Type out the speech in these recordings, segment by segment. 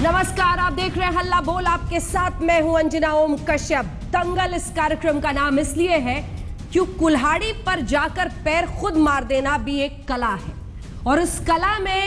नमस्कार, आप देख रहे हैं हल्ला बोल। आपके साथ मैं हूं अंजना ओम कश्यप। दंगल इस कार्यक्रम का नाम इसलिए है क्योंकि कुल्हाड़ी पर जाकर पैर खुद मार देना भी एक कला है, और इस कला में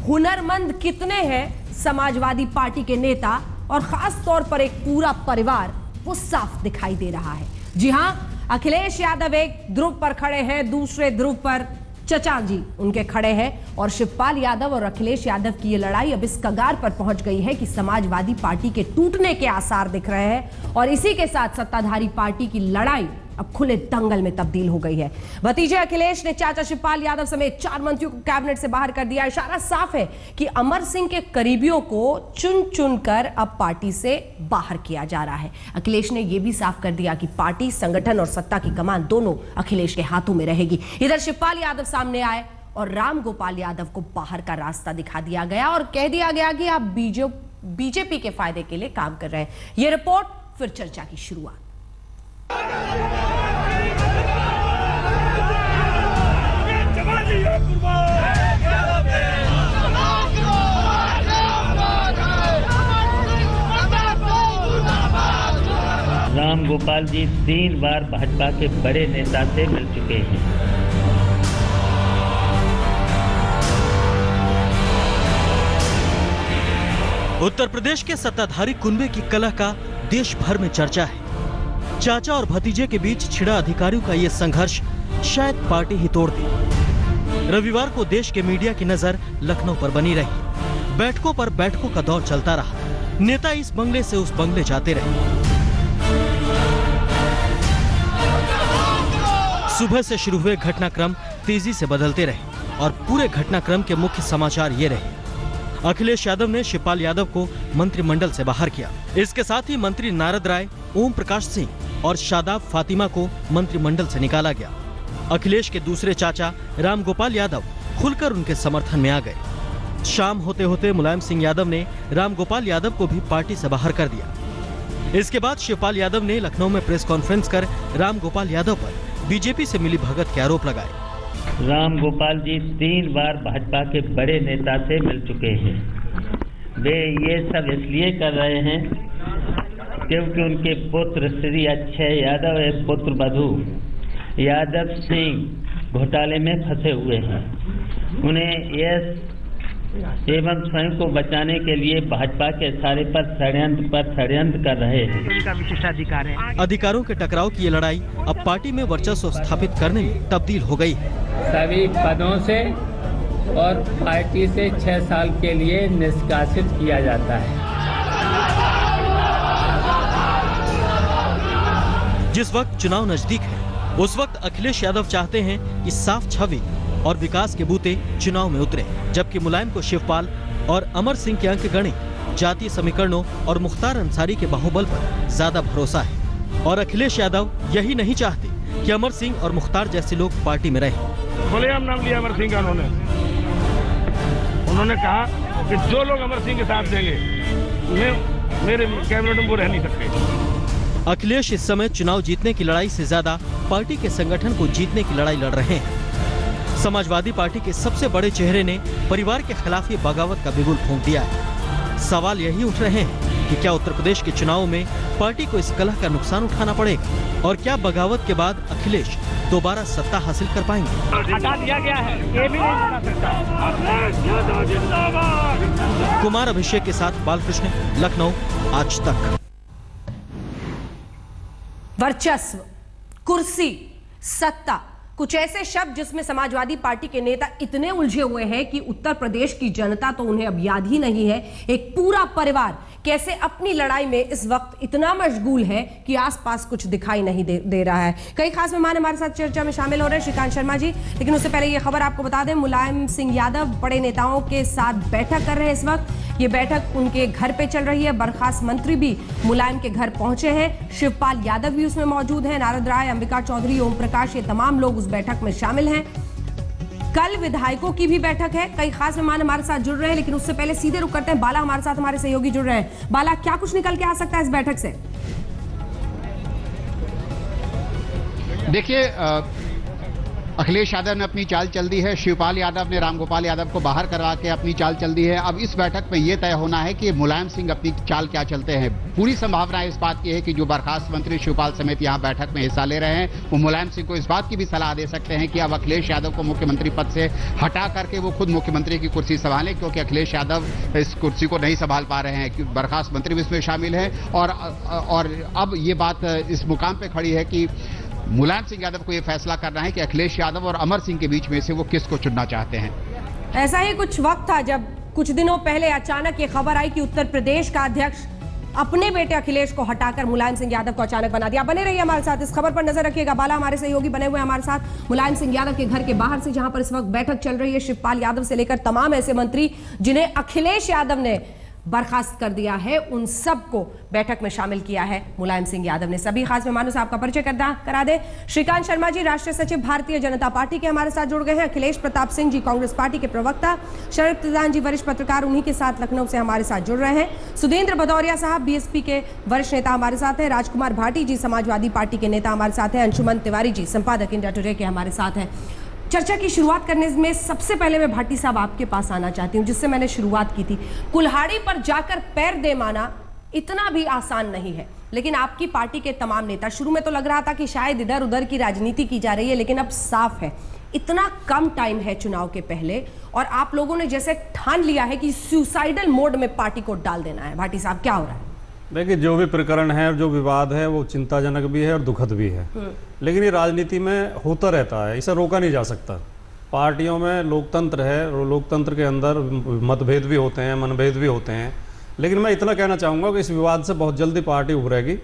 हुनरमंद कितने हैं समाजवादी पार्टी के नेता और खास तौर पर एक पूरा परिवार, वो साफ दिखाई दे रहा है। जी हां, अखिलेश यादव एक ध्रुव पर खड़े हैं, दूसरे ध्रुव पर चचा जी उनके खड़े हैं, और शिवपाल यादव और अखिलेश यादव की ये लड़ाई अब इस कगार पर पहुंच गई है कि समाजवादी पार्टी के टूटने के आसार दिख रहे हैं, और इसी के साथ सत्ताधारी पार्टी की लड़ाई अब खुले दंगल में तब्दील हो गई है। भतीजे अखिलेश ने चाचा शिवपाल यादव समेत 4 मंत्रियों को कैबिनेट से बाहर कर दिया। इशारा साफ है कि अमर सिंह के करीबियों को चुन चुनकर अब पार्टी से बाहर किया जा रहा है। अखिलेश ने यह भी साफ कर दिया कि पार्टी, संगठन और सत्ता की कमान दोनों अखिलेश के हाथों में रहेगी। इधर शिवपाल यादव सामने आए और रामगोपाल यादव को बाहर का रास्ता दिखा दिया गया और कह दिया गया कि आप बीजेपी के फायदे के लिए काम कर रहे हैं। यह रिपोर्ट, फिर चर्चा की शुरुआत। राम गोपाल जी 3 बार भाजपा के बड़े नेता से मिल चुके हैं। उत्तर प्रदेश के सत्ताधारी कुनबे की कलह का देश भर में चर्चा है। चाचा और भतीजे के बीच छिड़ा अधिकारियों का यह संघर्ष शायद पार्टी ही तोड़ दी। रविवार को देश के मीडिया की नजर लखनऊ पर बनी रही। बैठकों पर बैठकों का दौर चलता रहा। नेता इस बंगले से उस बंगले जाते रहे। सुबह से शुरू हुए घटनाक्रम तेजी से बदलते रहे और पूरे घटनाक्रम के मुख्य समाचार ये रहे। अखिलेश यादव ने शिवपाल यादव को मंत्रिमंडल से बाहर किया। इसके साथ ही मंत्री नारद राय, ओम प्रकाश सिंह और शादाब फातिमा को मंत्रिमंडल से निकाला गया। अखिलेश के दूसरे चाचा रामगोपाल यादव खुलकर उनके समर्थन में आ गए। शाम होते होते मुलायम सिंह यादव ने रामगोपाल यादव को भी पार्टी से बाहर कर दिया। इसके बाद शिवपाल यादव ने लखनऊ में प्रेस कॉन्फ्रेंस कर रामगोपाल यादव पर बीजेपी से मिली भगत के आरोप लगाए। राम गोपाल जी 3 बार भाजपा के बड़े नेता से मिल चुके हैं। वे ये सब इसलिए कर रहे हैं क्योंकि उनके पुत्र श्री अक्षय यादव एक पुत्र वधू यादव सिंह घोटाले में फंसे हुए हैं। उन्हें यश एवं स्वयं को बचाने के लिए भाजपा के इशारे पर षड्यंत्र कर रहे हैं। उनका विशेषाधिकार है। अधिकारों के टकराव की ये लड़ाई अब पार्टी में वर्चस्व स्थापित करने में तब्दील हो गई है। सभी पदों से और पार्टी से 6 साल के लिए निष्कासित किया जाता है। जिस वक्त चुनाव नजदीक है, उस वक्त अखिलेश यादव चाहते हैं कि साफ छवि और विकास के बूते चुनाव में उतरे, जबकि मुलायम को शिवपाल और अमर सिंह के अंक गणित, जातीय समीकरणों और मुख्तार अंसारी के बाहुबल पर ज्यादा भरोसा है। और अखिलेश यादव यही नहीं चाहते कि अमर सिंह और मुख्तार जैसे लोग पार्टी में रहें। खुलेआम नाम लिया अमर सिंह का उन्होंने कहा कि जो लोग अमर सिंह के साथ देंगे मेरे कैबिनेट में वो रह नहीं सकते। अखिलेश इस समय चुनाव जीतने की लड़ाई से ज्यादा पार्टी के संगठन को जीतने की लड़ाई लड़ रहे हैं। समाजवादी पार्टी के सबसे बड़े चेहरे ने परिवार के खिलाफ ये बगावत का बिगुल फूंक दिया है। सवाल यही उठ रहे हैं कि क्या उत्तर प्रदेश के चुनाव में पार्टी को इस कलह का नुकसान उठाना पड़ेगा, और क्या बगावत के बाद अखिलेश दोबारा सत्ता हासिल कर पाएंगे। हटा दिया गया है, ये भी नहीं बता सकता। कुमार अभिषेक के साथ बालकृष्ण, लखनऊ, आज तक। वर्चस्व, कुर्सी, सत्ता, कुछ ऐसे शब्द जिसमें समाजवादी पार्टी के नेता इतने उलझे हुए हैं कि उत्तर प्रदेश की जनता तो उन्हें अब याद ही नहीं है। एक पूरा परिवार कैसे अपनी लड़ाई में इस वक्त इतना मशगूल है कि आसपास कुछ दिखाई नहीं दे रहा है। कई खास मेहमान हमारे साथ चर्चा में शामिल हो रहे हैं, श्रीकांत शर्मा जी। लेकिन उससे पहले ये खबर आपको बता दें, मुलायम सिंह यादव बड़े नेताओं के साथ बैठक कर रहे हैं इस वक्त। ये बैठक उनके घर पे चल रही है। बर्खास्त मंत्री भी मुलायम के घर पहुंचे हैं। शिवपाल यादव भी उसमें मौजूद हैं। नारद राय, अंबिका चौधरी, ओम प्रकाश, ये तमाम लोग उस बैठक में शामिल हैं। कल विधायकों की भी बैठक है। कई खास मेहमान हमारे साथ जुड़ रहे हैं, लेकिन उससे पहले सीधे रुक करते हैं। बाला हमारे साथ, हमारे सहयोगी जुड़ रहे हैं। बाला, क्या कुछ निकल के आ सकता है इस बैठक से? देखिए, अखिलेश यादव ने अपनी चाल चल दी है, शिवपाल यादव ने रामगोपाल यादव को बाहर करवा के अपनी चाल चल दी है। अब इस बैठक में यह तय होना है कि मुलायम सिंह अपनी चाल क्या चलते हैं। पूरी संभावना इस बात की है कि जो बर्खास्त मंत्री शिवपाल समेत यहाँ बैठक में हिस्सा ले रहे हैं, वो मुलायम सिंह को इस बात की भी सलाह दे सकते हैं कि अब अखिलेश यादव को मुख्यमंत्री पद से हटा करके वो खुद मुख्यमंत्री की कुर्सी संभालें, क्योंकि अखिलेश यादव इस कुर्सी को नहीं संभाल पा रहे हैं। बर्खास्त मंत्री भी इसमें शामिल है और अब ये बात इस मुकाम पर खड़ी है कि मुलायम सिंह यादव को यह फैसला करना है कि अखिलेश यादव और अमर सिंह के बीच में से वो किसको चुनना चाहते हैं। ऐसा ही कुछ वक्त था जब कुछ दिनों पहले अचानक ये खबर आई कि उत्तर प्रदेश का अध्यक्ष अपने बेटे अखिलेश को हटाकर मुलायम सिंह यादव को अचानक बना दिया। बने रहिए हमारे साथ, इस खबर पर नजर रखिएगा। बाला हमारे सहयोगी बने हुए हमारे साथ मुलायम सिंह यादव के घर के बाहर से, जहां पर इस वक्त बैठक चल रही है। शिवपाल यादव से लेकर तमाम ऐसे मंत्री जिन्हें अखिलेश यादव ने बर्खास्त कर दिया है, उन सबको बैठक में शामिल किया है मुलायम सिंह यादव ने। सभी खास मेहमानों से आपका परिचय करा दे। श्रीकांत शर्मा जी राष्ट्रीय सचिव भारतीय जनता पार्टी के हमारे साथ जुड़ गए हैं। अखिलेश प्रताप सिंह जी कांग्रेस पार्टी के प्रवक्ता। शरद प्रधान जी वरिष्ठ पत्रकार, उन्हीं के साथ लखनऊ से हमारे साथ जुड़ रहे हैं। सुधींद्र भदौरिया साहब बीएसपी के वरिष्ठ नेता हमारे साथ हैं। राजकुमार भाटी जी समाजवादी पार्टी के नेता हमारे साथ हैं। अंशुमन तिवारी जी संपादक इंडिया टुडे के हमारे साथ हैं। चर्चा की शुरुआत करने में सबसे पहले मैं भाटी साहब आपके पास आना चाहती हूं, जिससे मैंने शुरुआत की थी। कुल्हाड़ी पर जाकर पैर दे माना इतना भी आसान नहीं है, लेकिन आपकी पार्टी के तमाम नेता, शुरू में तो लग रहा था कि शायद इधर उधर की राजनीति की जा रही है, लेकिन अब साफ है इतना कम टाइम है चुनाव के पहले और आप लोगों ने जैसे ठान लिया है कि सुसाइडल मोड में पार्टी को डाल देना है। भाटी साहब क्या हो रहा है? देखिए, जो भी प्रकरण है, जो विवाद है, वो चिंताजनक भी है और दुखद भी है, लेकिन ये राजनीति में होता रहता है, इसे रोका नहीं जा सकता। पार्टियों में लोकतंत्र है और लोकतंत्र के अंदर मतभेद भी होते हैं, मनभेद भी होते हैं, लेकिन मैं इतना कहना चाहूँगा कि इस विवाद से बहुत जल्दी पार्टी उभरेगी।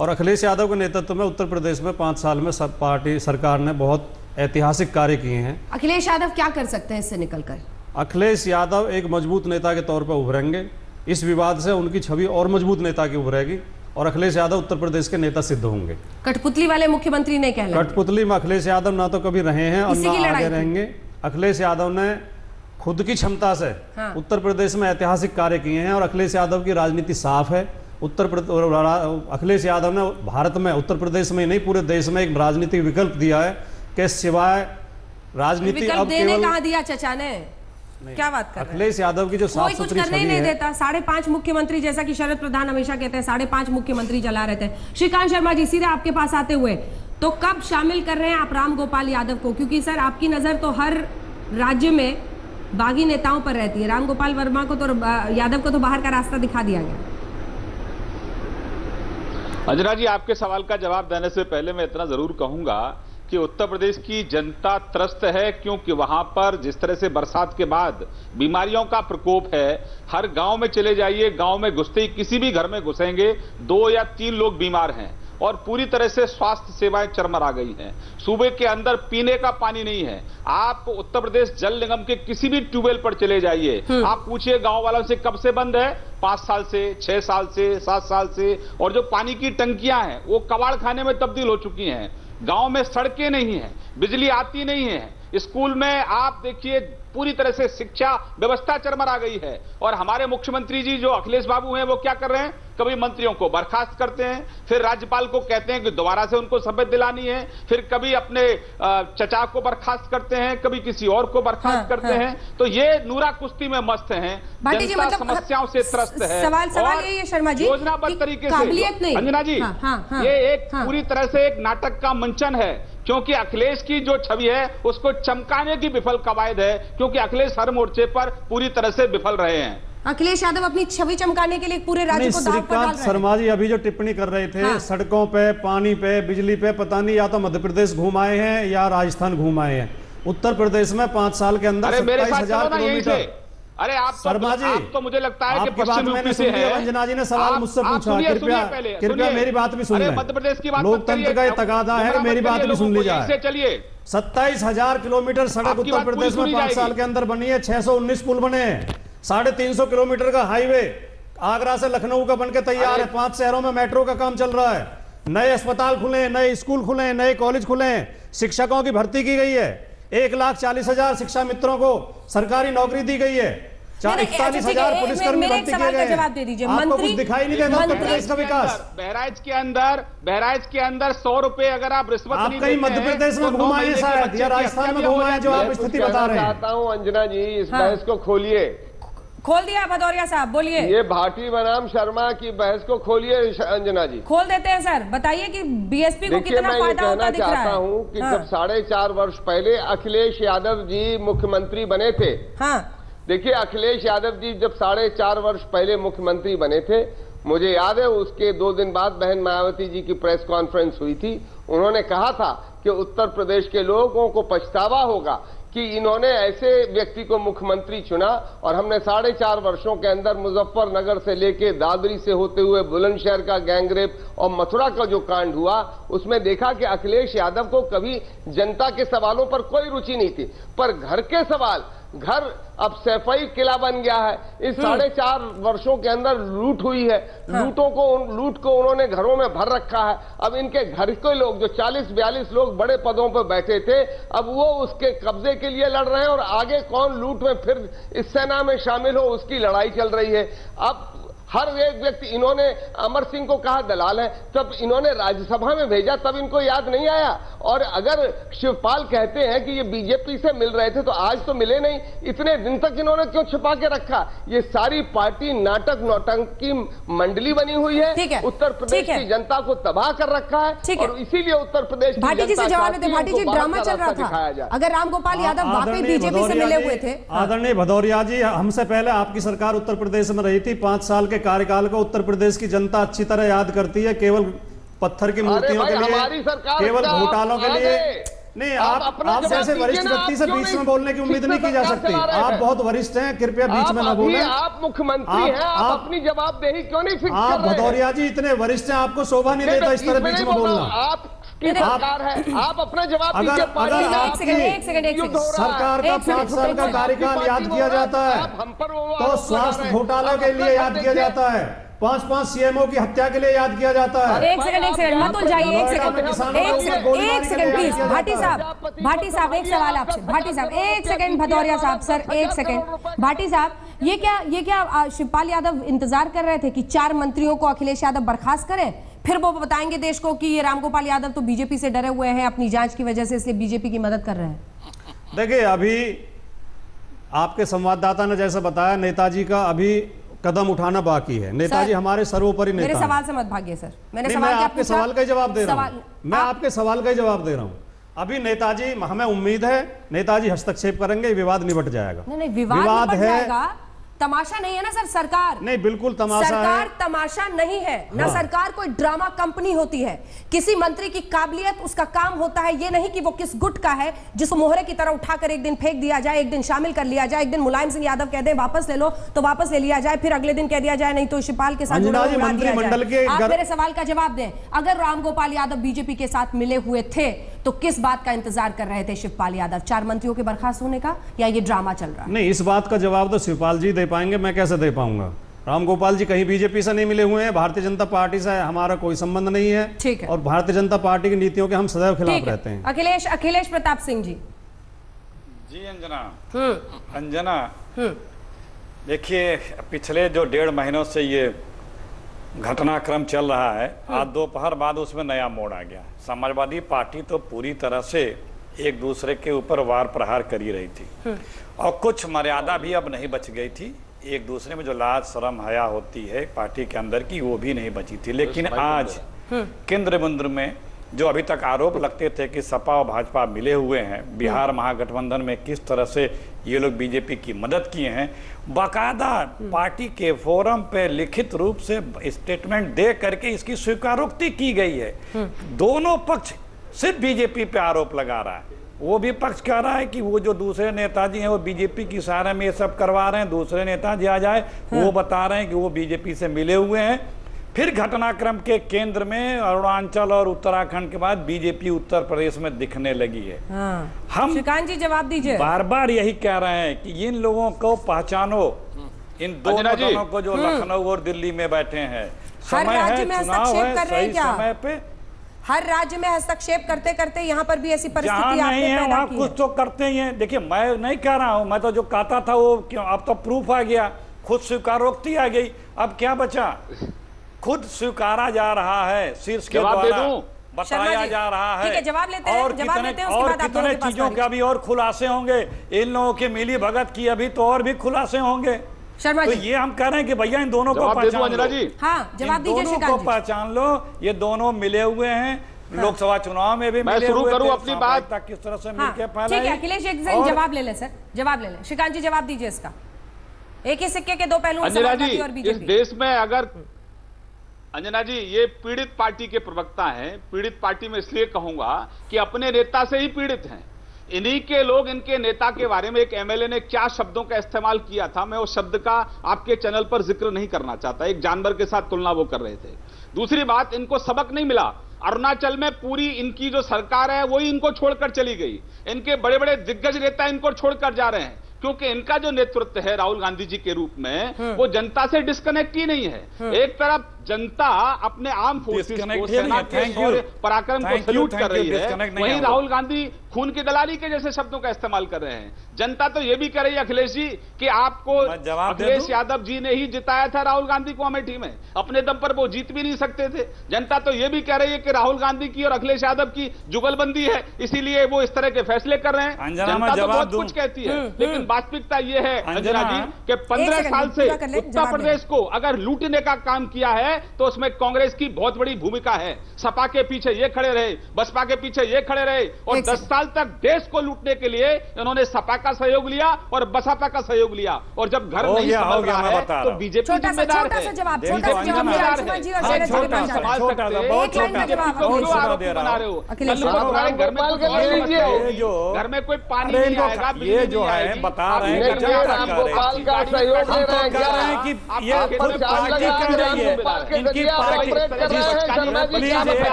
और अखिलेश यादव के नेतृत्व में उत्तर प्रदेश में 5 साल में सब पार्टी सरकार ने बहुत ऐतिहासिक कार्य किए हैं। अखिलेश यादव क्या कर सकते हैं इससे निकलकर? अखिलेश यादव एक मजबूत नेता के तौर पर उभरेंगे। इस विवाद से उनकी छवि और मजबूत नेता की उभरेगी और अखिलेश यादव उत्तर प्रदेश के नेता सिद्ध होंगे। कठपुतली वाले मुख्यमंत्री ने कहला, कठपुतली में अखिलेश यादव ना तो कभी रहे हैं और ना आगे रहेंगे। अखिलेश यादव ने खुद की क्षमता से उत्तर प्रदेश में ऐतिहासिक कार्य किए हैं और अखिलेश यादव की राजनीति साफ है। अखिलेश यादव ने भारत में, उत्तर प्रदेश में नहीं पूरे देश में एक राजनीतिक विकल्प दिया है कि सिवाय राजनीति अब केवल कहाँ दिया चचा ने? क्या बात कर रहे हैं? अखिलेश यादव की जो साफ सुथरी छवि नहीं देता। 5.5 मुख्यमंत्री, जैसा कि शरद प्रधान हमेशा कहते हैं, 5.5 मुख्यमंत्री चला रहे थे। श्रीकांत शर्मा जी सीधे आपके पास आते हुए, तो कब शामिल कर रहे हैं आप रामगोपाल यादव को? क्योंकि सर आपकी नजर तो हर राज्य में बागी नेताओं पर रहती है। रामगोपाल वर्मा को तो, यादव को तो बाहर का रास्ता दिखा दिया गया। अंजना जी, आपके सवाल का जवाब देने से पहले मैं इतना जरूर कहूंगा कि उत्तर प्रदेश की जनता त्रस्त है, क्योंकि वहां पर जिस तरह से बरसात के बाद बीमारियों का प्रकोप है, हर गांव में चले जाइए, गांव में घुसते ही किसी भी घर में घुसेंगे 2 या 3 लोग बीमार हैं और पूरी तरह से स्वास्थ्य सेवाएं चरमरा गई हैं। सूबे के अंदर पीने का पानी नहीं है। आप उत्तर प्रदेश जल निगम के किसी भी ट्यूबवेल पर चले जाइए, आप पूछिए गांव वालों से कब से बंद है, 5 साल से, 6 साल से, 7 साल से, और जो पानी की टंकियां हैं वो कबाड़ खाने में तब्दील हो चुकी हैं। गांव में सड़कें नहीं हैं, बिजली आती नहीं है, स्कूल में आप देखिए पूरी तरह से शिक्षा व्यवस्था चरमरा गई है। और हमारे मुख्यमंत्री जी जो अखिलेश बाबू हैं, वो क्या कर रहे हैं? कभी मंत्रियों को बर्खास्त करते हैं, फिर राज्यपाल को कहते हैं कि दोबारा से उनको शपथ दिलानी है, फिर कभी अपने चचा को बर्खास्त करते हैं, कभी किसी और को बर्खास्त करते हैं। तो ये नूरा कुश्ती में मस्त हैं, जनता समस्याओं से त्रस्त है। सवाल ये शर्मा जी, योजनाबद्ध तरीके से अंजना जी, ये एक पूरी तरह से एक नाटक का मंचन है, क्योंकि अखिलेश की जो छवि है उसको चमकाने की विफल कवायद है, क्योंकि अखिलेश हर मोर्चे पर पूरी तरह से विफल रहे हैं। अखिलेश यादव अपनी छवि चमकाने के लिए पूरे राज्य को दांव पर डाल रहे हैं। शर्मा जी अभी जो टिप्पणी कर रहे थे, सड़कों पे, पानी पे, बिजली पे, पता नहीं या तो मध्य प्रदेश घूम आए हैं या राजस्थान घूम आए हैं। उत्तर प्रदेश में 5 साल के अंदर 27,000 किलोमीटर। अरे आप शर्मा जी, आप तो मुझे लगता है कि पश्चिम यूपी से है। अंजना जी ने सवाल मुझसे पूछा, कृपया मेरी बात भी सुन लें। मध्य प्रदेश की बात, लोकतंत्र का तकादा है कि मेरी बात भी सुन ली जाए। चलिए, 27,000 किलोमीटर सड़क उत्तर प्रदेश में 5 साल के अंदर बनी है। 619 पुल बने हैं, 350 किलोमीटर का हाईवे आगरा से लखनऊ का बनकर तैयार है। 5 शहरों में मेट्रो का काम चल रहा है। नए अस्पताल खुले, नए स्कूल खुले, नए कॉलेज खुले, शिक्षकों की भर्ती की गई है। 1,40,000 शिक्षा मित्रों को सरकारी नौकरी दी गई है। 41,000 पुलिसकर्मी भर्ती किए गए। जवाब दे दीजिए। आपको कुछ दिखाई नहीं देता उत्तर प्रदेश का विकास? बहराइच के अंदर 100 रुपए अगर आप रिश्वत आप कहीं मध्य प्रदेश में घुमाए शायद या राजस्थान में घुमाए जो आप स्थिति बता रहे हैं। चाहता हूँ अंजना जी इस बहस को खोलिए। खोल दिया भदौरिया साहब, बोलिए। ये भाटी बनाम शर्मा की बहस को खोलिए अंजना जी। खोल देते हैं सर, बताइए कि बीएसपी को कितना फायदा होता दिख रहा है। मैं ये कहना चाहता हूँ कि जब 4.5 वर्ष पहले अखिलेश यादव जी मुख्यमंत्री बने थे। हाँ, देखिए अखिलेश यादव जी जब 4.5 वर्ष पहले मुख्यमंत्री बने थे, मुझे याद है उसके 2 दिन बाद बहन मायावती जी की प्रेस कॉन्फ्रेंस हुई थी। उन्होंने कहा था कि उत्तर प्रदेश के लोगों को पछतावा होगा कि इन्होंने ऐसे व्यक्ति को मुख्यमंत्री चुना। और हमने 4.5 वर्षों के अंदर मुजफ्फरनगर से लेके दादरी से होते हुए बुलंदशहर का गैंगरेप और मथुरा का जो कांड हुआ, उसमें देखा कि अखिलेश यादव को कभी जनता के सवालों पर कोई रुचि नहीं थी, पर घर के सवाल, घर अब सैफई किला बन गया है। इस 4.5 वर्षों के अंदर लूट हुई है। लूट को उन्होंने घरों में भर रखा है। अब इनके घर के लोग जो 40-42 लोग बड़े पदों पर बैठे थे, अब वो उसके कब्जे के लिए लड़ रहे हैं और आगे कौन लूट में फिर इस सेना में शामिल हो उसकी लड़ाई चल रही है। अब हर एक व्यक्ति, इन्होंने अमर सिंह को कहा दलाल है, तब इन्होंने राज्यसभा में भेजा, तब इनको याद नहीं आया। और अगर शिवपाल कहते हैं कि ये बीजेपी से मिल रहे थे तो आज तो मिले नहीं, इतने दिन तक इन्होंने क्यों छिपा के रखा? ये सारी पार्टी नाटक नौटंकी मंडली बनी हुई है। उत्तर प्रदेश की जनता को तबाह कर रखा है और इसीलिए उत्तर प्रदेश भाटी जी से जवाब देते। भाटी जी, ड्रामा चल रहा था। अगर रामगोपाल यादव वाकई बीजेपी से मिले हुए थे। आदरणीय भदौरिया जी, हमसे पहले आपकी सरकार उत्तर प्रदेश में रही थी। 5 साल के कार्यकाल को उत्तर प्रदेश की जनता अच्छी तरह याद करती है। केवल पत्थर की मूर्तियों के लिए, केवल घोटालों के लिए नहीं। आप जैसे वरिष्ठ व्यक्ति से बीच में बोलने की उम्मीद नहीं की जा सकती। आप बहुत वरिष्ठ हैं, कृपया बीच में न बोलें। आप मुख्यमंत्री हैं, आप अपनी जवाबदेही क्यों नहीं फिक्स कर रहे हैं? आप भदौरिया जी इतने वरिष्ठ हैं, आपको शोभा नहीं देता इस तरह बीच में बोलना। आपकी सरकार है, आप अपना जवाब दीजिए। सरकार का 5 साल का कार्यकाल याद किया जाता है तो स्वास्थ्य घोटाला के लिए याद किया जाता है, 5-5 सीएमओ की हत्या के लिए याद किया जाता है। एक सेकंड मत उलझाइए, एक सेकंड प्लीज। भाटी साहब एक सवाल आपसे। भाटी साहब एक सेकंड, भदौरिया साहब सर एक सेकंड। भाटी साहब, ये क्या शिवपाल यादव इंतजार कर रहे थे कि 4 मंत्रियों को अखिलेश यादव बर्खास्त करें, फिर वो बताएंगे देश को कि ये रामगोपाल यादव तो बीजेपी से डरे हुए हैं अपनी जांच की वजह से, इसलिए बीजेपी की मदद कर रहे हैं? देखिए, अभी आपके संवाददाता ने जैसा बताया, नेताजी का अभी कदम उठाना बाकी है। नेताजी हमारे सर्वोपरि नेता। मेरे सवाल से मत भागिए सर। मैं आपके सवाल का जवाब दे रहा हूं। मैं आपके सवाल का जवाब दे रहा हूं। अभी नेताजी, हमें उम्मीद है नेताजी हस्तक्षेप करेंगे, विवाद निपट जाएगा। नहीं, विवाद है, तमाशा नहीं है ना सर। सरकार नहीं, बिल्कुल तमाशा सरकार है। तमाशा नहीं है ना। सरकार कोई ड्रामा कंपनी होती है। किसी मंत्री की काबिलियत, उसका काम होता है ये नहीं कि वो किस गुट का है जिसको मोहरे की तरह उठाकर एक दिन फेंक दिया जाए, एक दिन शामिल कर लिया जाए, एक दिन मुलायम सिंह यादव कह दें वापस ले लो तो वापस ले लिया जाए, फिर अगले दिन कह दिया जाए नहीं तो शिवपाल के साथ मंत्रिमंडल के। आप मेरे सवाल का जवाब दें। अगर रामगोपाल यादव बीजेपी के साथ मिले हुए थे तो किस बात का इंतजार कर रहे थे शिवपाल यादव? 4 मंत्रियों के बर्खास्त होने का, या ये ड्रामा चल रहा है? नहीं, इस बात का जवाब तो शिवपाल जी दे पाएंगे, मैं कैसे दे पाऊंगा? रामगोपाल जी कहीं बीजेपी से नहीं मिले हुए हैं, भारतीय जनता पार्टी से हमारा कोई संबंध नहीं है। ठीक है। और भारतीय जनता पार्टी की नीतियों के हम सदैव खिलाफ रहते हैं। अखिलेश प्रताप सिंह जी। जी अंजना, देखिए पिछले जो 1.5 महीनों से ये घटनाक्रम चल रहा है, आज दोपहर बाद उसमें नया मोड़ आ गया। समाजवादी पार्टी तो पूरी तरह से एक दूसरे के ऊपर वार प्रहार कर ही रही थी और कुछ मर्यादा भी अब नहीं बच गई थी। एक दूसरे में जो लाज शर्म हया होती है पार्टी के अंदर की, वो भी नहीं बची थी। लेकिन आज केंद्र बिंदु में जो अभी तक आरोप लगते थे कि सपा और भाजपा मिले हुए हैं, बिहार महागठबंधन में किस तरह से ये लोग बीजेपी की मदद किए हैं, बाकायदा पार्टी के फोरम पे लिखित रूप से स्टेटमेंट दे करके इसकी स्वीकारोक्ति की गई है। दोनों पक्ष सिर्फ बीजेपी पे आरोप लगा रहा है। वो भी पक्ष कह रहा है कि वो जो दूसरे नेताजी हैं वो बीजेपी की सहारा में ये सब करवा रहे हैं, दूसरे नेताजी आ जाए वो बता रहे हैं कि वो बीजेपी से मिले हुए हैं। फिर घटनाक्रम के केंद्र में अरुणाचल और उत्तराखंड के बाद बीजेपी उत्तर प्रदेश में दिखने लगी है। हम श्रीकांत जी जवाब दीजिए। बार बार यही कह रहे हैं कि इन लोगों को पहचानो, इन दोनों जनों को जो लखनऊ और दिल्ली में बैठे हैं। समय है, चुनाव है, सही समय पे हर राज्य में हस्तक्षेप करते करते यहाँ पर भी ऐसी परिस्थिति नहीं है, वहाँ कुछ है। तो करते ही हैं। देखिए मैं नहीं कह रहा हूँ, मैं तो जो कहता था वो क्यों, अब तो प्रूफ आ गया, खुद स्वीकारोक्ति आ गई, अब क्या बचा? खुद स्वीकारा जा रहा है, शीर्ष के द्वारा बताया जा रहा है। ठीक है, जवाब लेते हैं, और कितने चीजों के अभी और खुलासे होंगे, इन लोगों की मिली भगत की अभी तो और भी खुलासे होंगे। शर्मा तो जी, ये हम कह रहे हैं कि भैया इन दोनों को पहचान लो। हाँ, जवाब दीजिए। दोनों को पहचान लो, ये दोनों मिले हुए हैं। लोकसभा चुनाव में भी मिले हुए थे। अपनी बात किस तरह से मिलकर फैला। ठीक है अखिलेश, एक जवाब ले ले सर, जवाब ले ले। श्रीकांत जी जवाब दीजिए इसका। एक ही सिक्के के दो पहलू। अंजना जी, इस देश में अगर अंजना जी ये पीड़ित पार्टी के प्रवक्ता हैं, पीड़ित पार्टी में इसलिए कहूंगा कि अपने नेता से ही पीड़ित हैं। इन्हीं के लोग इनके नेता के बारे में, एक एमएलए ने क्या शब्दों का इस्तेमाल किया था, मैं उस शब्द का आपके चैनल पर जिक्र नहीं करना चाहता। एक जानवर के साथ तुलना वो कर रहे थे। दूसरी बात, इनको सबक नहीं मिला। अरुणाचल में पूरी इनकी जो सरकार है वही इनको छोड़कर चली गई। इनके बड़े बड़े दिग्गज नेता इनको छोड़कर जा रहे हैं क्योंकि इनका जो नेतृत्व है राहुल गांधी जी के रूप में वो जनता से डिस्कनेक्ट ही नहीं है। एक तरफ जनता अपने आर्म फोर्सेस को, सेना के शौर्य पराक्रम को सल्यूट कर रही है, वहीं राहुल गांधी खून की दलाली के जैसे शब्दों का इस्तेमाल कर रहे हैं। जनता तो ये भी कह रही है अखिलेश जी कि आपको अखिलेश यादव जी ने ही जिताया था राहुल गांधी को अमेठी में, अपने दम पर वो जीत भी नहीं सकते थे। जनता तो ये भी कह रही है कि राहुल गांधी की और अखिलेश यादव की जुगलबंदी है, इसीलिए वो इस तरह के फैसले कर रहे हैं। जनता तो बहुत कुछ कहती है, लेकिन वास्तविकता ये है अंजना जी कि 15 साल से उत्तर प्रदेश को अगर लूटने का काम किया है तो उसमें कांग्रेस की बहुत बड़ी भूमिका है। सपा के पीछे ये खड़े रहे, बसपा के पीछे ये खड़े रहे और 10 साल तक देश को लूटने के लिए इन्होंने सपा का सहयोग लिया और बसपा का सहयोग लिया। और जब घर नहीं संभल रहा है तो बीजेपी जिम्मेदार है। घर में कोई पानी नहीं आएगा, ये जो है बता रहे हैं कि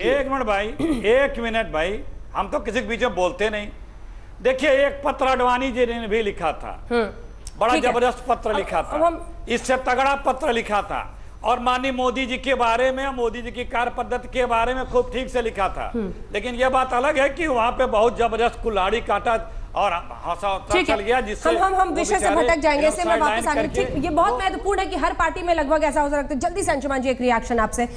एक मिनट भाई, हम तो किसी के बीच में बोलते नहीं। देखिए एक पत्र अडवाणी जी ने भी लिखा था, बड़ा जबरदस्त पत्र लिखा था, इससे तगड़ा पत्र लिखा था और माननीय मोदी जी के बारे में, मोदी जी की कार्य पद्धति के बारे में खूब ठीक से लिखा था। लेकिन यह बात अलग है कि वहां पे बहुत जबरदस्त कुल्हाड़ी काटा और हंसा चल गया, जिससे हम विषय से भटक जाएंगे। इससे मैं वापस आगे, ये बहुत महत्वपूर्ण है कि हर पार्टी में लगभग ऐसा हो सकता है। जल्दी से अंशुमान जी एक रिएक्शन आपसे।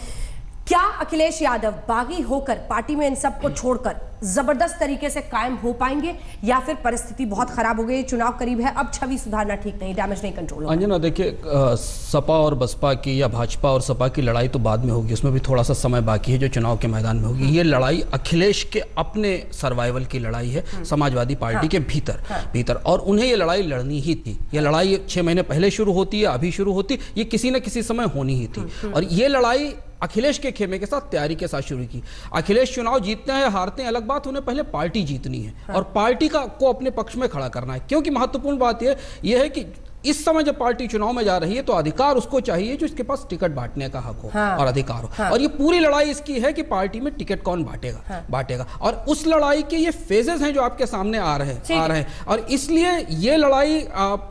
क्या अखिलेश यादव बागी होकर पार्टी में इन सबको छोड़कर जबरदस्त तरीके से कायम हो पाएंगे या फिर परिस्थिति बहुत खराब हो गई, चुनाव करीब है, अब छवि सुधारना ठीक नहीं, डैमेज नहीं कंट्रोल होगा? अंजना देखिए, सपा और बसपा की या भाजपा और सपा की लड़ाई तो बाद में होगी, उसमें भी थोड़ा सा समय बाकी है जो चुनाव के मैदान में होगी। ये लड़ाई अखिलेश के अपने सर्वाइवल की लड़ाई है, समाजवादी पार्टी के भीतर, और उन्हें ये लड़ाई लड़नी ही थी। ये लड़ाई 6 महीने पहले शुरू होती है, अभी शुरू होती, ये किसी न किसी समय होनी ही थी। और ये लड़ाई अखिलेश के खेमे के साथ, तैयारी के साथ शुरू की। अखिलेश चुनाव जीतते हैं हारते हैं अलग बात, उन्हें पहले पार्टी जीतनी है और पार्टी को अपने पक्ष में खड़ा करना है। क्योंकि महत्वपूर्ण बात यह है कि इस समय जब पार्टी चुनाव में जा रही है तो अधिकार उसको चाहिए जो इसके पास टिकट बांटने का हक हो और अधिकार हो। और ये पूरी लड़ाई इसकी है कि पार्टी में टिकट कौन बांटेगा और उस लड़ाई के ये फेजेस हैं जो आपके सामने आ रहे हैं। और इसलिए ये लड़ाई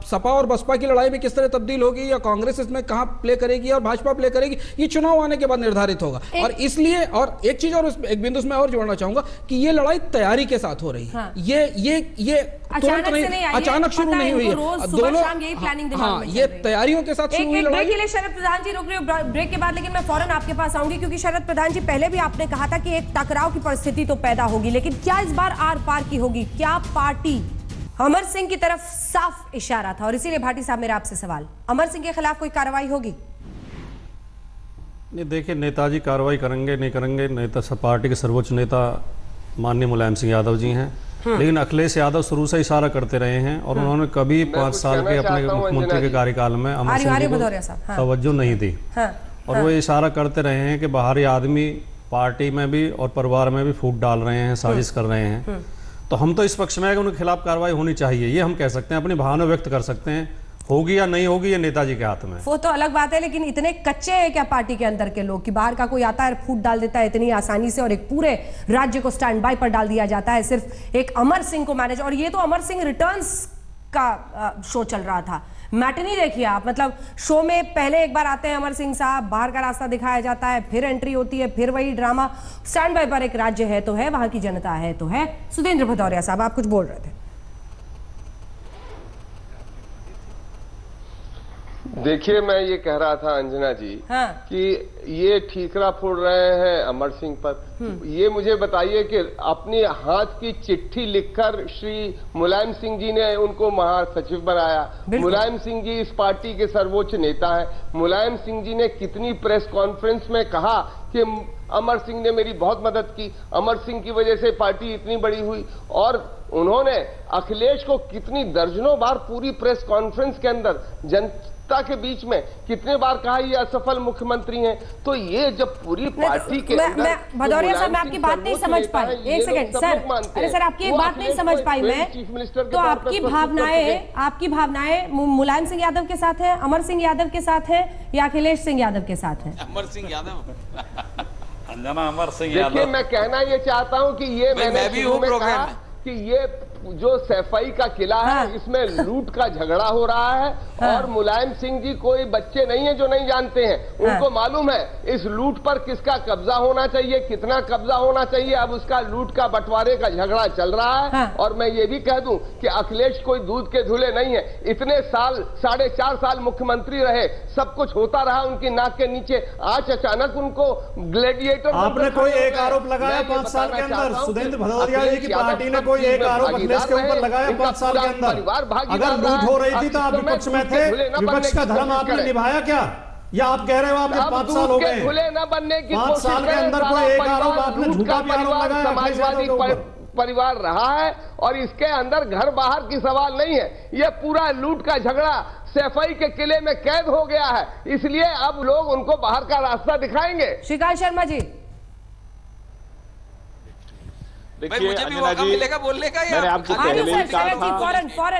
सपा और बसपा की लड़ाई में किस तरह तब्दील होगी या कांग्रेस इसमें कहां प्ले करेगी और भाजपा प्ले करेगी, ये चुनाव आने के बाद निर्धारित होगा। और इसलिए और एक चीज और एक बिंदु में और जोड़ना चाहूंगा कि ये लड़ाई तैयारी के साथ हो रही है। ये अचानक शुरू नहीं हुई है, दोनों ये तैयारियों के साथ शुरू हुई लड़ाई। के लिए शरद प्रधान जी रुक रहे हो ब्रेक के बाद, लेकिन मैं फौरन आपके पास आऊंगी क्योंकि शरद प्रधान जी पहले भी आपने कहा था कि एक टकराव की परिस्थिति तो पैदा होगी, लेकिन क्या इस बार आर पार की होगी? क्या पार्टी अमर सिंह की तरफ साफ इशारा था और इसीलिए भाटी साहब मेरा आपसे सवाल, अमर सिंह के खिलाफ कोई कार्रवाई होगी? नहीं, देखिए नेताजी कार्रवाई करेंगे नहीं करेंगे, नेता पार्टी के सर्वोच्च नेता माननीय मुलायम सिंह यादव जी हैं, लेकिन अखिलेश यादव शुरू से इशारा करते रहे हैं और उन्होंने कभी 5 साल के अपने मुख्यमंत्री के कार्यकाल में अमर सिंह को तवज्जो नहीं दी। और वो इशारा करते रहे हैं कि बाहरी आदमी पार्टी में भी और परिवार में भी फूट डाल रहे हैं, साजिश कर रहे हैं। तो हम तो इस पक्ष में है कि उनके खिलाफ कार्रवाई होनी चाहिए, ये हम कह सकते हैं, अपनी भावना व्यक्त कर सकते हैं। होगी या नहीं होगी ये नेताजी के हाथ में, वो तो अलग बात है। लेकिन इतने कच्चे हैं क्या पार्टी के अंदर के लोग कि बाहर का कोई आता है फूट डाल देता है इतनी आसानी से और एक पूरे राज्य को स्टैंड बाय पर डाल दिया जाता है सिर्फ एक अमर सिंह को मैनेज। और ये तो अमर सिंह रिटर्न्स का शो चल रहा था। मैटिनी देखिए आप, मतलब शो में पहले एक बार आते हैं अमर सिंह साहब, बाहर का रास्ता दिखाया जाता है, फिर एंट्री होती है, फिर वही ड्रामा। स्टैंड बाय पर एक राज्य है तो है, वहां की जनता है तो है। सुधींद्र भदौरिया साहब, आप कुछ बोल रहे थे। देखिए, मैं ये कह रहा था अंजना जी, हाँ। कि ये ठीकरा फोड़ रहे हैं अमर सिंह पर। ये मुझे बताइए कि अपनी हाथ की चिट्ठी लिखकर श्री मुलायम सिंह जी ने उनको महासचिव बनाया। मुलायम सिंह जी इस पार्टी के सर्वोच्च नेता हैं। मुलायम सिंह जी ने कितनी प्रेस कॉन्फ्रेंस में कहा कि अमर सिंह ने मेरी बहुत मदद की, अमर सिंह की वजह से पार्टी इतनी बड़ी हुई। और उन्होंने अखिलेश को कितनी दर्जनों बार पूरी प्रेस कॉन्फ्रेंस के अंदर जनता के बीच में कितने बार कहा ये असफल मुख्यमंत्री हैं। तो ये जब पूरी पार्टी के भदौरिया साहब, मैं आपकी बात नहीं समझ पाई। एक सेकंड सर, अरे सर आपकी एक बात नहीं समझ पाई मैं। तो आपकी भावनाएं मुलायम सिंह यादव के साथ है, अमर सिंह यादव के साथ है, या अखिलेश सिंह यादव के साथ है? अमर सिंह यादव अंजना, अमर सिंह यादव। देखिए, मैं कहना ये चाहता हूँ कि ये मैंने शुरू में कहा कि ये जो सैफई का किला है, इसमें लूट का झगड़ा हो रहा है। और मुलायम सिंह जी कोई बच्चे नहीं है जो नहीं जानते हैं। उनको मालूम है इस लूट पर किसका कब्जा होना चाहिए, कितना कब्जा होना चाहिए। अब उसका लूट का बंटवारे का झगड़ा चल रहा है। और मैं ये भी कह दूं कि अखिलेश कोई दूध के धुले नहीं है। इतने साल, 4.5 साल मुख्यमंत्री रहे, सब कुछ होता रहा उनकी नाक के नीचे। आज अचानक उनको ग्लैडिएटर। आपने कोई एक आरोप लगाया 5 साल के अंदर? सुधींद्र भदौरिया जी की पार्टी ने कोई एक आरोप अखिलेश के ऊपर लगाया 5 साल के अंदर? अगर लूट हो रही थी तो आप विपक्ष में थे, विपक्ष का धर्म आपने निभाया क्या? या आप कह रहे हो आपके 5 साल हो गए? खुले न बनने की 5 साल के अंदर कोई एक आरोप आपने झूठा भी आरोप लगाया? समाजवादी परिवार रहा है और इसके अंदर घर बाहर की सवाल नहीं है। ये पूरा लूट का झगड़ा सैफई के किले में कैद हो गया है, इसलिए अब लोग उनको बाहर का रास्ता दिखाएंगे। श्रीकांत शर्मा जी, देखिए मुझे भी मौका मिलेगा बोलने का, या मैंने आपको पहले ही कहा था।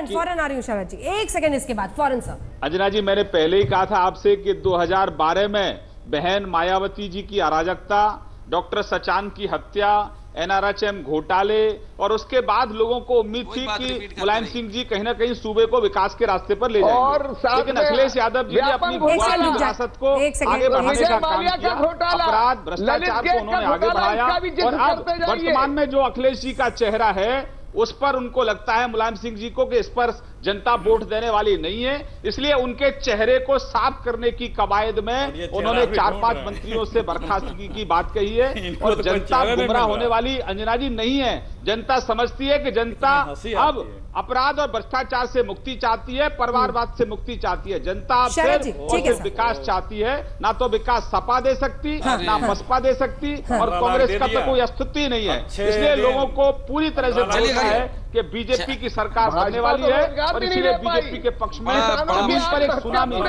फौरन आ रही हूँ शरद जी, एक सेकंड इसके बाद फौरन सर। अंजना जी, मैंने पहले ही कहा था आपसे कि 2012 में बहन मायावती जी की अराजकता, डॉक्टर सचान की हत्या, NRHM घोटाले, और उसके बाद लोगों को उम्मीद थी कि मुलायम सिंह जी कहीं ना कहीं सूबे को विकास के रास्ते पर ले जाएंगे। लेकिन अखिलेश यादव जी ने अपनी विरासत को आगे बढ़ाने का काम किया। अपराध, भ्रष्टाचार को उन्होंने आगे बढ़ाया। और अब वर्तमान में जो अखिलेश जी का चेहरा है, उस पर उनको लगता है मुलायम सिंह जी को कि इस पर जनता वोट देने वाली नहीं है, इसलिए उनके चेहरे को साफ करने की कवायद में उन्होंने 4-5 मंत्रियों से बर्खास्तगी की बात कही है। और जनता गुमराह होने वाली अंजना जी नहीं है। जनता समझती है कि जनता अब अपराध और भ्रष्टाचार से मुक्ति चाहती है, परिवारवाद से मुक्ति चाहती है। जनता अब सिर्फ विकास चाहती है। ना तो विकास सपा दे सकती, ना बसपा दे सकती, और कांग्रेस का तो कोई अस्तित्व ही नहीं है। इसलिए लोगों को पूरी तरह से बोलना है कि बीजेपी की सरकार बनने वाली है, और इसलिए बीजेपी के पक्ष में जमीन पर एक सुनामी है।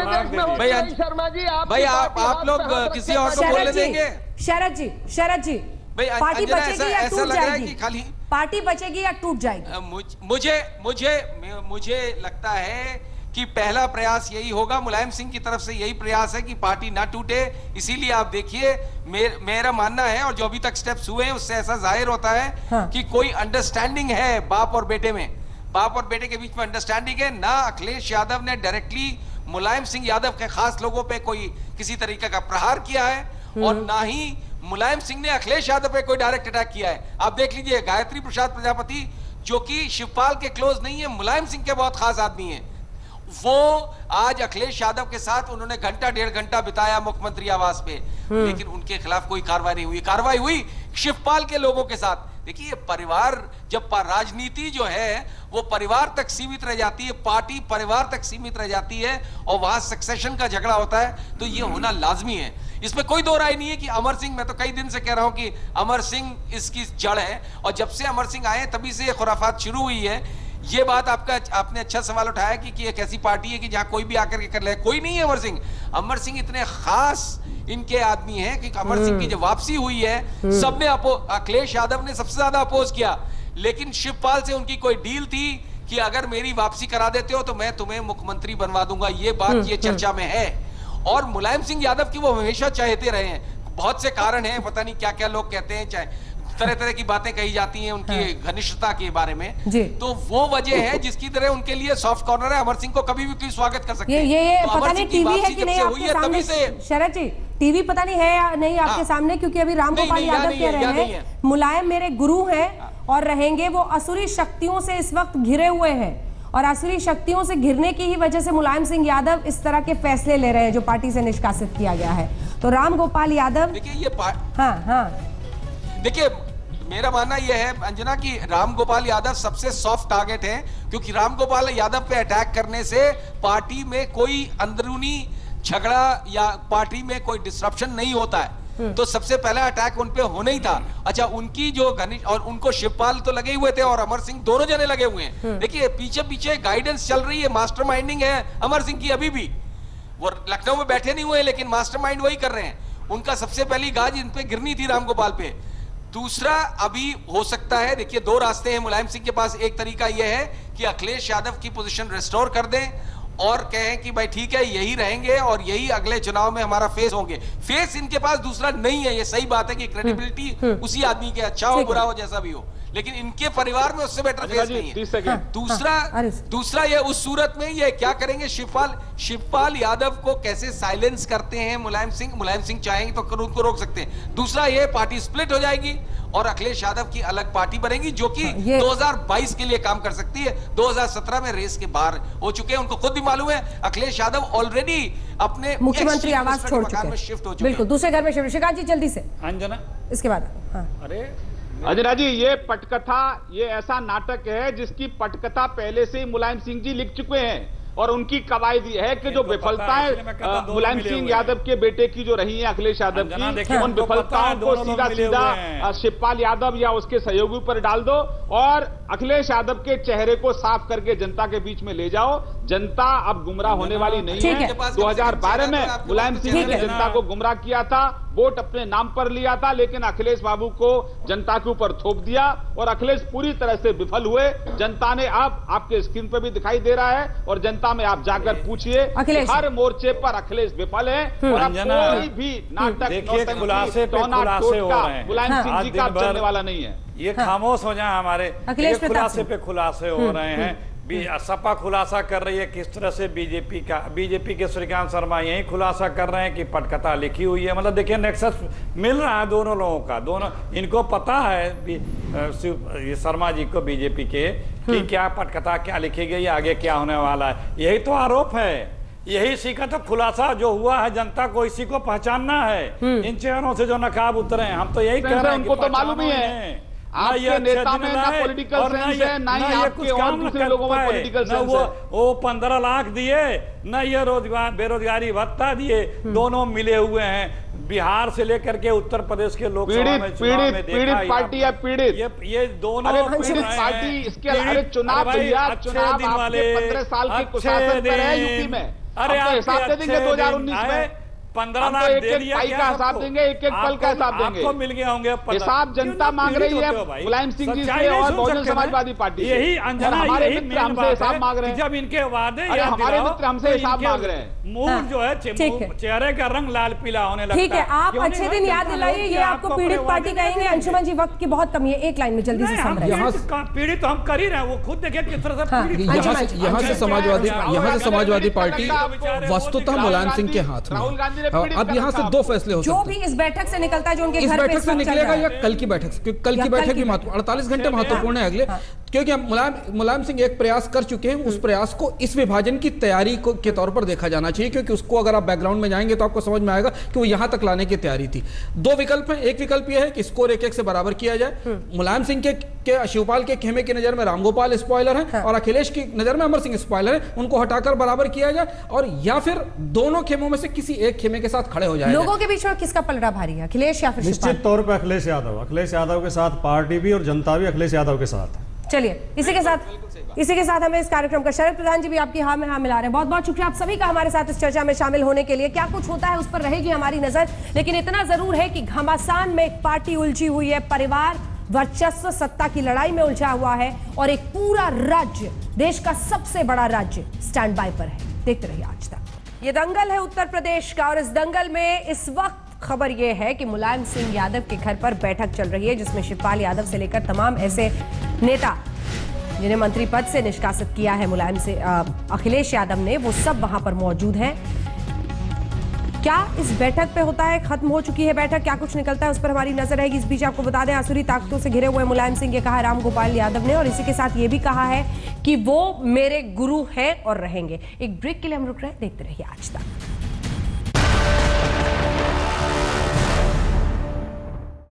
भाई आप लोग किसी और को बोलने देंगे? शरद जी, पार्टी बचेगी या टूट जाएगी? खाली पार्टी बचेगी या टूट जाएगी? मुझे लगता है कि पहला प्रयास यही होगा, मुलायम सिंह की तरफ से यही प्रयास है कि पार्टी ना टूटे। इसीलिए आप देखिए, मेरा मानना है, और जो अभी तक स्टेप्स हुए हैं उससे ऐसा जाहिर होता है कि कोई अंडरस्टैंडिंग है बाप और बेटे में, बाप और बेटे के बीच में अंडरस्टैंडिंग है। ना अखिलेश यादव ने डायरेक्टली मुलायम सिंह यादव के खास लोगों पे कोई किसी तरीके का प्रहार किया है, और ना ही मुलायम सिंह ने अखिलेश यादव पे कोई डायरेक्ट अटैक किया है। आप देख लीजिए, गायत्री प्रसाद प्रजापति जो कि शिवपाल के क्लोज नहीं है, मुलायम सिंह के बहुत खास आदमी है, वो आज अखिलेश यादव के साथ उन्होंने घंटा 1.5 घंटा बिताया मुख्यमंत्री आवास पे, लेकिन उनके खिलाफ कोई कार्रवाई नहीं हुई। कार्रवाई हुई शिवपाल के लोगों के साथ। देखिए, परिवार, जब राजनीति जो है वो परिवार तक सीमित रह जाती है, पार्टी परिवार तक सीमित रह जाती है, और वहां सक्सेशन का झगड़ा होता है, तो ये होना लाजमी है। इसमें कोई दो राय नहीं है कि अमर सिंह, मैं तो कई दिन से कह रहा हूं कि अमर सिंह इसकी जड़ है, और जब से अमर सिंह आए तभी से ये खुराफात शुरू हुई है। ये बात आपने अच्छा सवाल उठाया कि एक ऐसी पार्टी है कि जहां कोई भी आकर के कर ले। कोई नहीं है अमर सिंह। अमर सिंह इतने खास इनके आदमी हैं कि अमर सिंह की जब वापसी हुई है, सबने अखिलेश यादव ने सबसे ज्यादा अपोज किया, लेकिन शिवपाल से उनकी कोई डील थी कि अगर मेरी वापसी करा देते हो तो मैं तुम्हें मुख्यमंत्री बनवा दूंगा। ये बात ये चर्चा में है, और मुलायम सिंह यादव की वो हमेशा चाहते रहे हैं। बहुत से कारण हैं, पता नहीं क्या क्या लोग कहते हैं, चाहे तरह तरह की बातें कही जाती हैं उनकी घनिष्ठता के बारे में जी। तो वो वजह है जिसकी तरह उनके लिए सॉफ्ट कॉर्नर है। अमर सिंह को कभी भी कोई स्वागत कर सकते हैं। ये तो पता नहीं टीवी है कि नहीं आपके सामने, शरद जी टीवी पता नहीं है या नहीं आपके सामने, क्योंकि अभी रामगोपाल यादव कह रहे हैं मुलायम मेरे गुरु हैं और रहेंगे, वो असुरी शक्तियों से इस वक्त घिरे हुए हैं और असुरी शक्तियों से घिरने की ही वजह से मुलायम सिंह यादव इस तरह के फैसले ले रहे हैं जो पार्टी से निष्कासित किया गया है। तो रामगोपाल यादव देखिए ये देखिए मेरा मानना यह है अंजना कि रामगोपाल यादव सबसे सॉफ्ट टारगेट है, क्योंकि रामगोपाल यादव पे अटैक करने से पार्टी में कोई अंदरूनी झगड़ा या पार्टी में कोई डिस्ट्रप्शन नहीं होता है। तो सबसे पहला अटैक उन पे होना ही था। अच्छा, उनकी जो घनिष्ठ और उनको शिवपाल तो लगे हुए थे और अमर सिंह दोनों जने लगे हुए हैं। देखिए पीछे पीछे गाइडेंस चल रही है, मास्टरमाइंडिंग है अमर सिंह की अभी भी। वो लखनऊ में बैठे नहीं हुए लेकिन मास्टरमाइंड वही कर रहे हैं। उनका सबसे पहली गाज इन पे गिरनी थी रामगोपाल पे। दूसरा अभी हो सकता है, देखिए दो रास्ते हैं मुलायम सिंह के पास। एक तरीका यह है कि अखिलेश यादव की पोजीशन रिस्टोर कर दें और कहें कि भाई ठीक है यही रहेंगे और यही अगले चुनाव में हमारा फेस होंगे। फेस इनके पास दूसरा नहीं है, ये सही बात है कि क्रेडिबिलिटी उसी आदमी के अच्छा हो बुरा हो जैसा भी हो, लेकिन इनके परिवार में उससे बेटर फेस नहीं है। दूसरा ये उस सूरत में ये क्या करेंगे, शिवपाल यादव को कैसे साइलेंस करते हैं मुलायम सिंह चाहेंगे तो उनको रोक सकते हैं। दूसरा ये पार्टी स्प्लिट हो जाएगी और अखिलेश यादव की अलग पार्टी बनेगी जो कि 2022 के लिए काम कर सकती है। 2017 में रेस के बाहर हो चुके हैं, उनको खुद भी मालूम है। अखिलेश यादव ऑलरेडी अपने मुख्यमंत्री आवास छोड़ चुके हैं, शिफ्ट हो चुके हैं। बिल्कुल दूसरे घर में शिव। श्रीकांत जी जल्दी से अंजना इसके बाद। अरे अंजना जी, ये पटकथा, ये ऐसा नाटक है जिसकी पटकथा पहले से ही मुलायम सिंह जी लिख चुके हैं और उनकी कवायद ये है कि जो विफलताएं मुलायम सिंह यादव के बेटे की जो रही है अखिलेश यादव की, उन विफलताओं को सीधा सीधा शिवपाल यादव या उसके सहयोगी पर डाल दो और अखिलेश यादव के चेहरे को साफ करके जनता के बीच में ले जाओ। जनता अब गुमराह होने वाली नहीं है। 2012 में मुलायम सिंह ने जनता को गुमराह किया था, वोट अपने नाम पर लिया था, लेकिन अखिलेश बाबू को जनता के ऊपर थोप दिया और अखिलेश पूरी तरह से विफल हुए। जनता ने अब आपके स्क्रीन पर भी दिखाई दे रहा है और जनता में आप जाकर पूछिए, हर मोर्चे पर अखिलेश विफल है और अब कोई भी नाटक खुलासे पे खुलासे हो रहे हैं, मुलायम सिंह जी का चलने वाला नहीं है। ये खामोश हो जाए, हमारे खुलासे पे खुलासे हो रहे हैं। सपा खुलासा कर रही है किस तरह से बीजेपी के श्रीकांत शर्मा यही खुलासा कर रहे हैं कि पटकथा लिखी हुई है। मतलब देखिए नेक्सस मिल रहा है दोनों लोगों का, दोनों इनको पता है ये शर्मा जी को बीजेपी के कि क्या पटकथा क्या लिखी गई, आगे क्या होने वाला है। यही तो आरोप है, यही इसी का तो खुलासा जो हुआ है। जनता को इसी को पहचानना है, इन चेहरों से जो नकाब उतरे हैं। हम तो यही कह रहे हैं, उनको तो मालूम ही है आपके नेता में ना पॉलिटिकल सेंस है, ना ही आपके और दूसरे लोगों में पॉलिटिकल सेंस है। वो 15 लाख दिए, न ये बेरोजगारी भत्ता दिए, दोनों मिले हुए हैं। बिहार से लेकर के उत्तर प्रदेश के लोग पीड़ित पार्टी है, पीड़ित ये दोनों पीड़ित पार्टी। इसके अलावा चुनाव 15 साल की कुशासन पर है यूपी में। अरे हिसाब दे देंगे 2019 में 15 लाख दे दिया, का हिसाब देंगे, एक एक पल का हिसाब देंगे। आपको मिल गए होंगे हिसाब जनता मांग रही है मुलायम सिंह जी से और बहुजन समाजवादी पार्टी। यही अंजना, हमारे मित्र हमसे हिसाब मांग रहे हैं। जब इनके वादे हमारे मित्र हमसे हिसाब मांग रहे हैं। मुंह जो है चेहरे का रंग लाल पीला होने लगता है। ठीक है, आप अच्छे दिन याद दिलाइए, ये आपको पीड़ित पार्टी कहेंगे। अंशुमन जी वक्त की बहुत कमी है, एक लाइन में जल्दी से पीड़ित हम कर ही रहे हैं, वो खुद देखिए किस तरह से यहाँ से समाजवादी पार्टी वस्तुतः मुलायम सिंह के हाथ में। अब यहाँ से दो फैसले हो सकते हैं, जो भी इस बैठक से निकलता है, जो उनके इस घर बैठक से निकलेगा या कल की बैठक से, क्योंकि कल की बैठक भी 48 घंटे महत्वपूर्ण है अगले। क्योंकि मुलायम सिंह एक प्रयास कर चुके हैं, उस प्रयास को इस विभाजन की तैयारी के तौर पर देखा जाना चाहिए, क्योंकि उसको अगर आप बैकग्राउंड में जाएंगे तो आपको समझ में आएगा कि वो यहां तक लाने की तैयारी थी। दो विकल्प हैं, एक विकल्प यह है कि स्कोर 1-1 से बराबर किया जाए। मुलायम सिंह के शिवपाल के खेमे की नजर में रामगोपाल स्पॉइलर है और अखिलेश की नजर में अमर सिंह स्पॉइलर है, उनको हटाकर बराबर किया जाए, और या फिर दोनों खेमों में से किसी एक खेमे के साथ खड़े हो जाए। लोगों के बीच में किसका पलड़ा भारी है, अखिलेश या फिर निश्चित तौर पर अखिलेश यादव के साथ पार्टी भी और जनता भी अखिलेश यादव के साथ है। चलिए इसी के साथ हमें इस कार्यक्रम का शरद प्रधान जी भी आपकी हाँ में हाँ मिला रहे हैं। बहुत बहुत शुक्रिया आप सभी का हमारे साथ इस चर्चा में शामिल होने के लिए। क्या कुछ होता है उस पर रहेगी हमारी नजर, लेकिन इतना जरूर है कि घमासान में एक पार्टी उलझी हुई है, परिवार वर्चस्व सत्ता की लड़ाई में उलझा हुआ है और एक पूरा राज्य, देश का सबसे बड़ा राज्य स्टैंड बाय पर है। देखते रहिए आज तक। ये दंगल है उत्तर प्रदेश का और इस दंगल में इस वक्त खबर यह है कि मुलायम सिंह यादव के घर पर बैठक चल रही है, जिसमें शिवपाल यादव से लेकर तमाम ऐसे नेता जिन्हें मंत्री पद से निष्कासित किया है मुलायम से अखिलेश यादव ने, वो सब वहां पर मौजूद हैं। क्या इस बैठक पे होता है, खत्म हो चुकी है बैठक, क्या कुछ निकलता है उस पर हमारी नजर रहेगी। इस बीच आपको बता दें, आसुरी ताकतों से घिरे हुए मुलायम सिंह, ये कहा राम गोपाल यादव ने, और इसी के साथ ये भी कहा है कि वो मेरे गुरु हैं और रहेंगे। एक ब्रेक के लिए हम रुक रहे हैं, देखते रहिए आज तक।